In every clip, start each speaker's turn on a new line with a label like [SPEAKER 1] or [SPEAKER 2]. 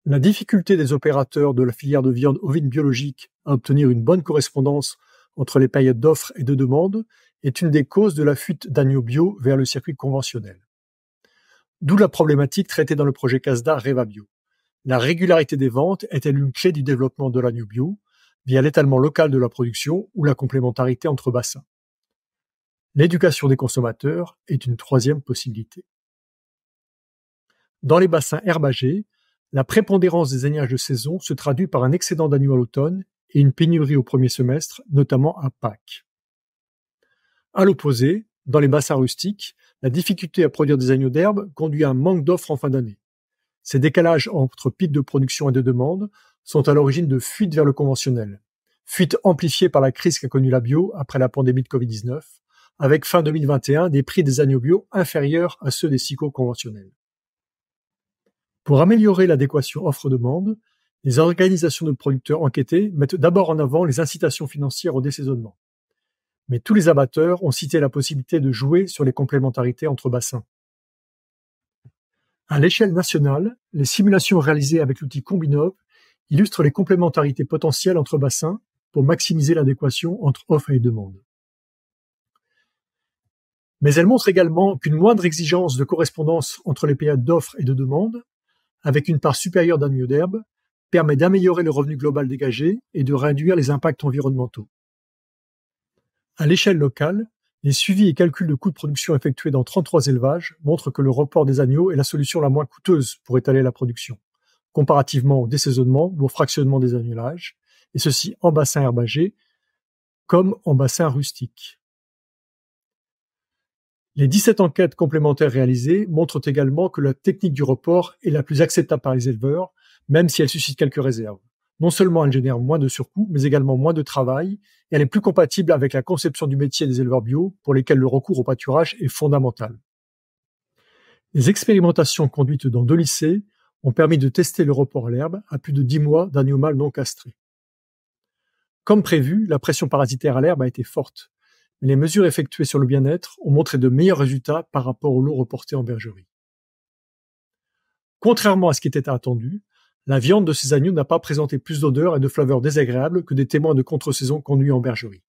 [SPEAKER 1] La difficulté des opérateurs de la filière de viande ovine biologique à obtenir une bonne correspondance entre les périodes d'offres et de demande est une des causes de la fuite d'agneaux bio vers le circuit conventionnel. D'où la problématique traitée dans le projet CASDA RevaBio. La régularité des ventes est-elle une clé du développement de l'agneau bio via l'étalement local de la production ou la complémentarité entre bassins? L'éducation des consommateurs est une troisième possibilité. Dans les bassins herbagés, la prépondérance des aignages de saison se traduit par un excédent d'agneaux à l'automne et une pénurie au premier semestre, notamment à Pâques. À l'opposé, dans les bassins rustiques, la difficulté à produire des agneaux d'herbe conduit à un manque d'offres en fin d'année. Ces décalages entre pics de production et de demande sont à l'origine de fuites vers le conventionnel. Fuite amplifiée par la crise qu'a connue la bio après la pandémie de Covid-19, avec fin 2021 des prix des agneaux bio inférieurs à ceux des SICO conventionnels. Pour améliorer l'adéquation offre-demande, les organisations de producteurs enquêtés mettent d'abord en avant les incitations financières au désaisonnement. Mais tous les abatteurs ont cité la possibilité de jouer sur les complémentarités entre bassins. À l'échelle nationale, les simulations réalisées avec l'outil Combinov illustrent les complémentarités potentielles entre bassins pour maximiser l'adéquation entre offre et demande. Mais elles montrent également qu'une moindre exigence de correspondance entre les périodes d'offre et de demande, avec une part supérieure d'agneaux d'herbe, permet d'améliorer le revenu global dégagé et de réduire les impacts environnementaux. À l'échelle locale, les suivis et calculs de coûts de production effectués dans 33 élevages montrent que le report des agneaux est la solution la moins coûteuse pour étaler la production, comparativement au désaisonnement ou au fractionnement des agnelages, et ceci en bassin herbagé comme en bassin rustique. Les 17 enquêtes complémentaires réalisées montrent également que la technique du report est la plus acceptable par les éleveurs, même si elle suscite quelques réserves. Non seulement elle génère moins de surcoûts, mais également moins de travail, et elle est plus compatible avec la conception du métier des éleveurs bio, pour lesquels le recours au pâturage est fondamental. Les expérimentations conduites dans 2 lycées ont permis de tester le report à l'herbe à plus de 10 mois d'agneaux mâles non castrés. Comme prévu, la pression parasitaire à l'herbe a été forte, mais les mesures effectuées sur le bien-être ont montré de meilleurs résultats par rapport au lot reporté en bergerie. Contrairement à ce qui était attendu, la viande de ces agneaux n'a pas présenté plus d'odeur et de flaveurs désagréables que des témoins de contre-saison conduits en bergerie.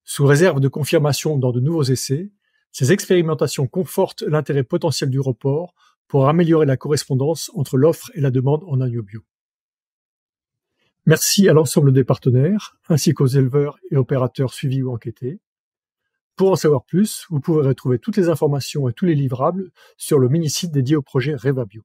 [SPEAKER 1] Sous réserve de confirmation dans de nouveaux essais, ces expérimentations confortent l'intérêt potentiel du report pour améliorer la correspondance entre l'offre et la demande en agneaux bio. Merci à l'ensemble des partenaires, ainsi qu'aux éleveurs et opérateurs suivis ou enquêtés. Pour en savoir plus, vous pouvez retrouver toutes les informations et tous les livrables sur le mini-site dédié au projet RevaBio.